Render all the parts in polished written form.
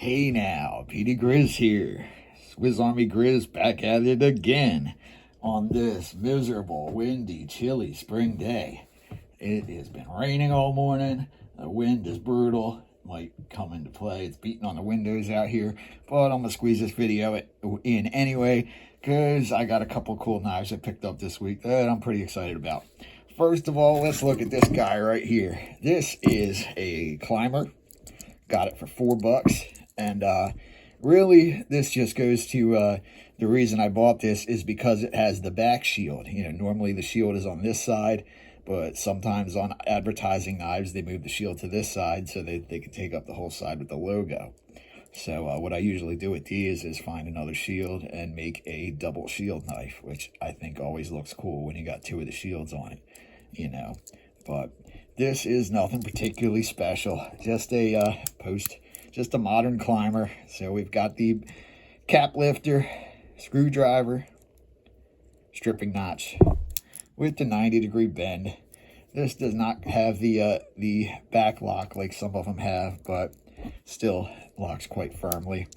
Hey now, Petey Grizz here. Swiss Army Grizz back at it again on this miserable, windy, chilly spring day. It has been raining all morning. The wind is brutal. Might come into play. It's beating on the windows out here, but I'm going to squeeze this video in anyway because I got a couple cool knives I picked up this week that I'm pretty excited about. First of all, let's look at this guy right here. This is a climber. Got it for $4. And really, this just goes to the reason I bought this is because it has the back shield. You know, normally the shield is on this side, but sometimes on advertising knives, they move the shield to this side so they can take up the whole side with the logo. So what I usually do with these is find another shield and make a double shield knife, which I think always looks cool when you got two of the shields on it, you know. But this is nothing particularly special, just a just a modern climber. So we've got the cap lifter, screwdriver, stripping notch with the 90-degree bend. This does not have the back lock like some of them have, but still locks quite firmly.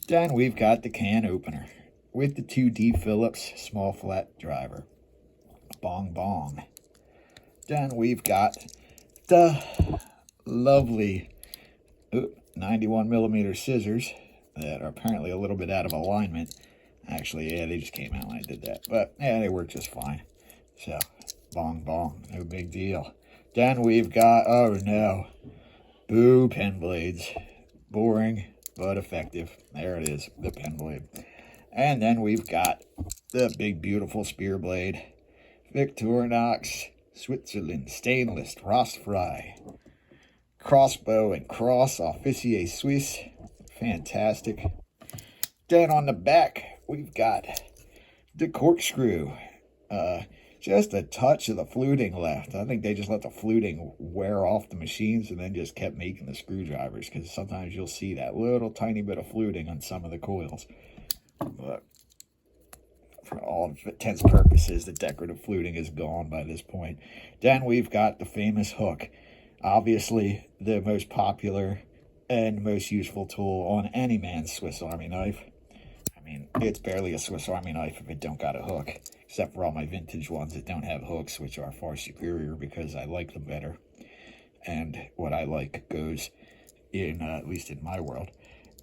Then we've got the can opener with the 2D Phillips small flat driver. Bong bong. Then we've got the lovely 91mm scissors that are apparently a little bit out of alignment. Actually, yeah, they just came out when I did that. But, yeah, they work just fine. So, bong bong, no big deal. Then we've got, oh no, boo, pen blades. Boring, but effective. There it is, the pen blade. And then we've got the big, beautiful spear blade. Victorinox, Switzerland, stainless, rostfrei. Crossbow and cross, officier Suisse. Fantastic. Then on the back, we've got the corkscrew. Just a touch of the fluting left. I think they just let the fluting wear off the machines and then just kept making the screwdrivers, because sometimes you'll see that little tiny bit of fluting on some of the coils. But for all intents and purposes, the decorative fluting is gone by this point. Then we've got the famous hook. Obviously, the most popular and most useful tool on any man's Swiss Army knife. I mean, it's barely a Swiss Army knife if it don't got a hook, except for all my vintage ones that don't have hooks, which are far superior because I like them better. And what I like goes in, at least in my world.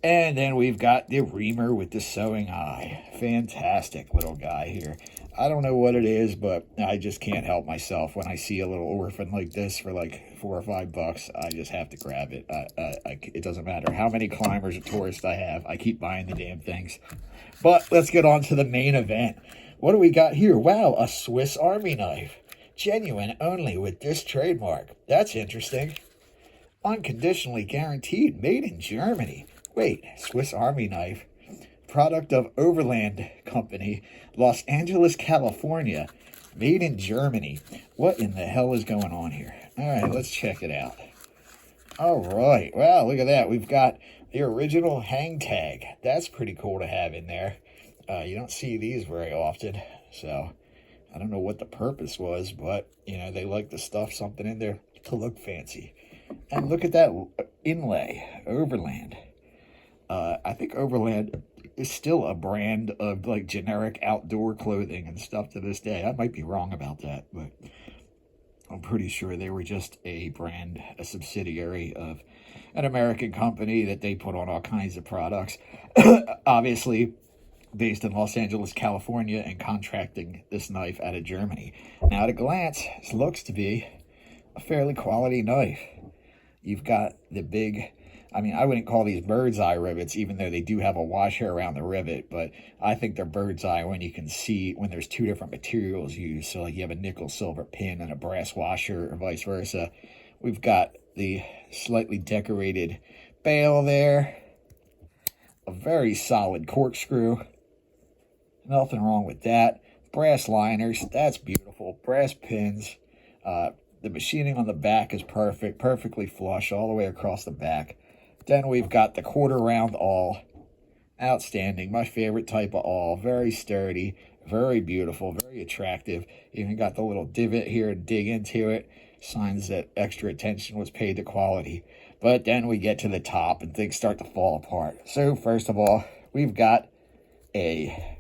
And then we've got the reamer with the sewing eye. Fantastic little guy here. I don't know what it is, but I just can't help myself. When I see a little orphan like this for like $4 or $5, I just have to grab it. It doesn't matter how many climbers or tourists I have. I keep buying the damn things. But let's get on to the main event. What do we got here? Wow, a Swiss Army knife. Genuine only with this trademark. That's interesting. Unconditionally guaranteed. Made in Germany. Wait, Swiss Army knife. Product of Overland Company, Los Angeles, California. Made in Germany. What in the hell is going on here? All right, let's check it out. All right. Wow, look at that. We've got the original hang tag. That's pretty cool to have in there. You don't see these very often, so I don't know what the purpose was, but, you know, they like to stuff something in there to look fancy. And look at that inlay, Overland. I think Overland is still a brand of, like, generic outdoor clothing and stuff to this day. I might be wrong about that, but I'm pretty sure they were just a brand, a subsidiary of an American company that they put on all kinds of products. Obviously, based in Los Angeles, California, and contracting this knife out of Germany. Now, at a glance, this looks to be a fairly quality knife. You've got the big, I mean, I wouldn't call these bird's eye rivets, even though they do have a washer around the rivet, but I think they're bird's eye when you can see when there's two different materials used. So, like, you have a nickel silver pin and a brass washer, or vice versa. We've got the slightly decorated bail there. A very solid corkscrew. Nothing wrong with that. Brass liners, that's beautiful. Brass pins. The machining on the back is perfect, perfectly flush all the way across the back. Then we've got the quarter round awl. Outstanding. My favorite type of awl. Very sturdy, very beautiful, very attractive. Even got the little divot here to dig into it. Signs that extra attention was paid to quality. But then we get to the top and things start to fall apart. So first of all, we've got a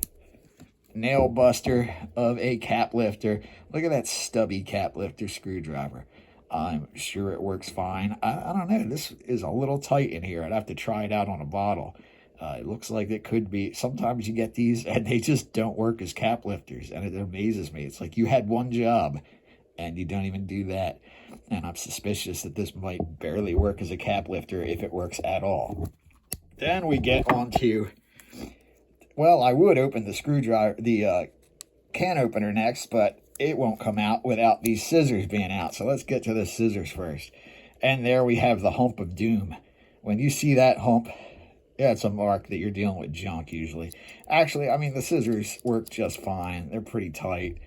nail buster of a cap lifter. Look at that stubby cap lifter screwdriver. I'm sure it works fine. I don't know. This is a little tight in here. I'd have to try it out on a bottle. It looks like it could be. Sometimes you get these and they just don't work as cap lifters. And it amazes me. It's like you had one job and you don't even do that. And I'm suspicious that this might barely work as a cap lifter if it works at all. Then we get on to, well, I would open the screwdriver, the can opener next, but it won't come out without these scissors being out. So let's get to the scissors first. And there we have the hump of doom. When you see that hump, yeah, it's a mark that you're dealing with junk usually. Actually, I mean, the scissors work just fine. They're pretty tight.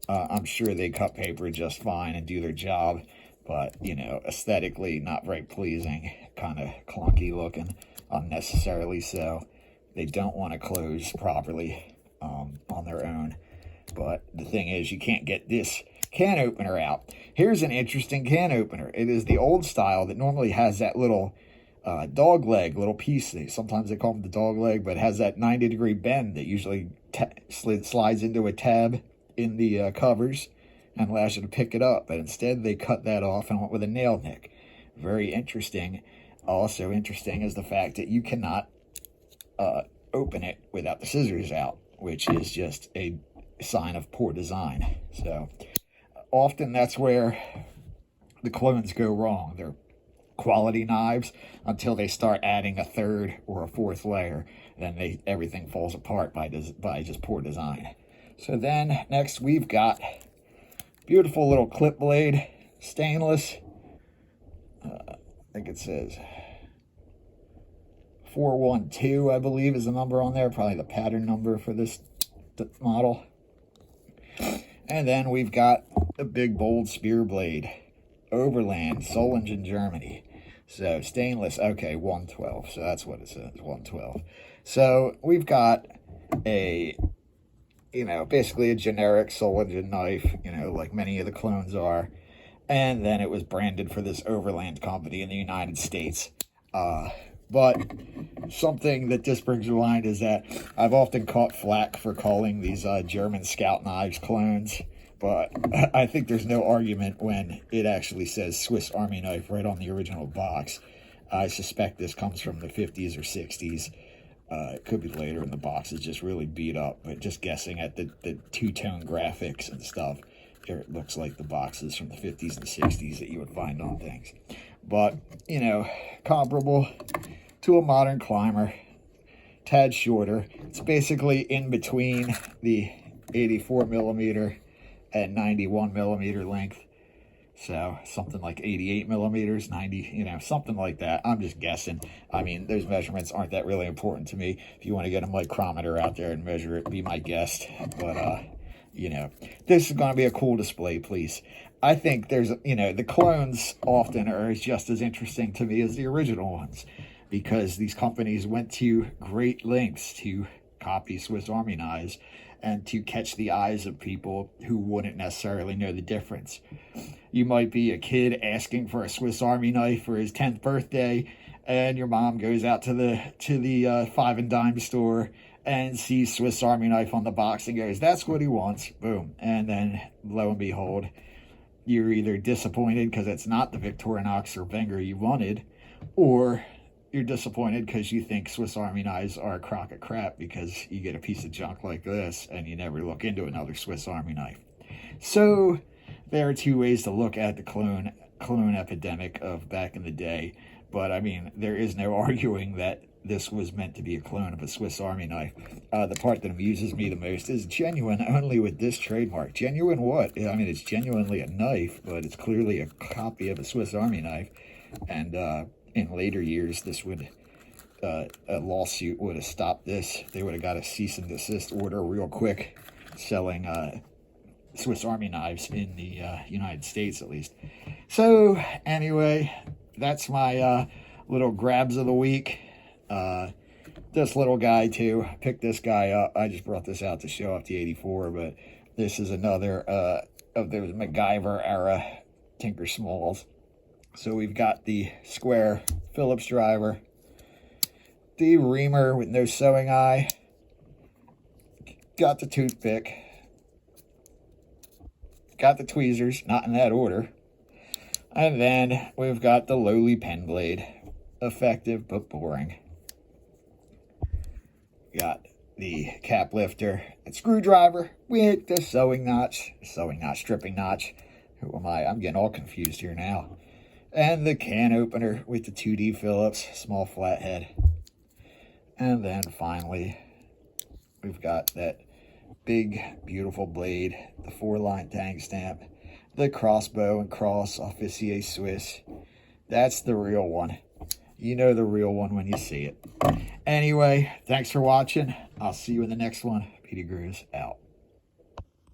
I'm sure they cut paper just fine and do their job. But, you know, aesthetically not very pleasing. Kind of clunky looking, unnecessarily so. They don't want to close properly on their own. But the thing is, you can't get this can opener out. Here's an interesting can opener. It is the old style that normally has that little dog leg, little piece. Sometimes they call them the dog leg, but it has that 90-degree bend that usually slides into a tab in the covers and allows you to pick it up. But instead, they cut that off and went with a nail nick. Very interesting. Also interesting is the fact that you cannot open it without the scissors out, which is just a sign of poor design. So often that's where the clones go wrong. They're quality knives until they start adding a third or a fourth layer. Then everything falls apart by just poor design. So then next we've got beautiful little clip blade, stainless. I think it says 412, I believe, is the number on there. Probably the pattern number for this model. And then we've got the big bold spear blade, Overland, Solingen, Germany. So stainless, okay, 112. So that's what it says, 112. So we've got a, you know, basically a generic Solingen knife, you know, like many of the clones are. And then it was branded for this Overland company in the United States. But something that this brings to mind is that I've often caught flack for calling these German Scout knives clones. But I think there's no argument when it actually says Swiss Army knife right on the original box. I suspect this comes from the 50s or 60s. It could be later, and the box is just really beat up. But just guessing at the two-tone graphics and stuff, it looks like the boxes from the 50s and 60s that you would find on things. But, you know, comparable to a modern climber, tad shorter. It's basically in between the 84 millimeter and 91 millimeter length. So something like 88 millimeters, 90, you know, something like that. I'm just guessing. I mean, those measurements aren't that really important to me. If you want to get a micrometer out there and measure it, be my guest. But, you know, this is going to be a cool display, please. I think there's, you know, the clones often are just as interesting to me as the original ones, because these companies went to great lengths to copy Swiss Army knives and to catch the eyes of people who wouldn't necessarily know the difference. You might be a kid asking for a Swiss Army knife for his 10th birthday, and your mom goes out to the five and dime store and sees Swiss Army knife on the box and goes, "That's what he wants." Boom. And then lo and behold, you're either disappointed because it's not the Victorinox or Wenger you wanted, or you're disappointed because you think Swiss Army knives are a crock of crap because you get a piece of junk like this and you never look into another Swiss Army knife. So there are two ways to look at the clone epidemic of back in the day. But I mean, there is no arguing that this was meant to be a clone of a Swiss Army knife. The part that amuses me the most is genuine only with this trademark. Genuine what? I mean, it's genuinely a knife, but it's clearly a copy of a Swiss Army knife. And in later years, this would a lawsuit would have stopped this. They would have got a cease and desist order real quick, selling Swiss Army knives in the United States, at least. So anyway, that's my little grabs of the week. This little guy too, picked this guy up. I just brought this out to show off the 84, but this is another of those MacGyver era Tinker Smalls. So we've got the square Phillips driver, the reamer with no sewing eye, got the toothpick, got the tweezers, not in that order, and then we've got the lowly pen blade, effective but boring. Got the cap lifter and screwdriver with the sewing notch, stripping notch. Who am I? I'm getting all confused here now. And the can opener with the 2D Phillips, small flathead. And then finally, we've got that big, beautiful blade, the 4-line tang stamp, the crossbow and cross officier Swiss. That's the real one. You know the real one when you see it. Anyway, thanks for watching. I'll see you in the next one. Petey Grooves out.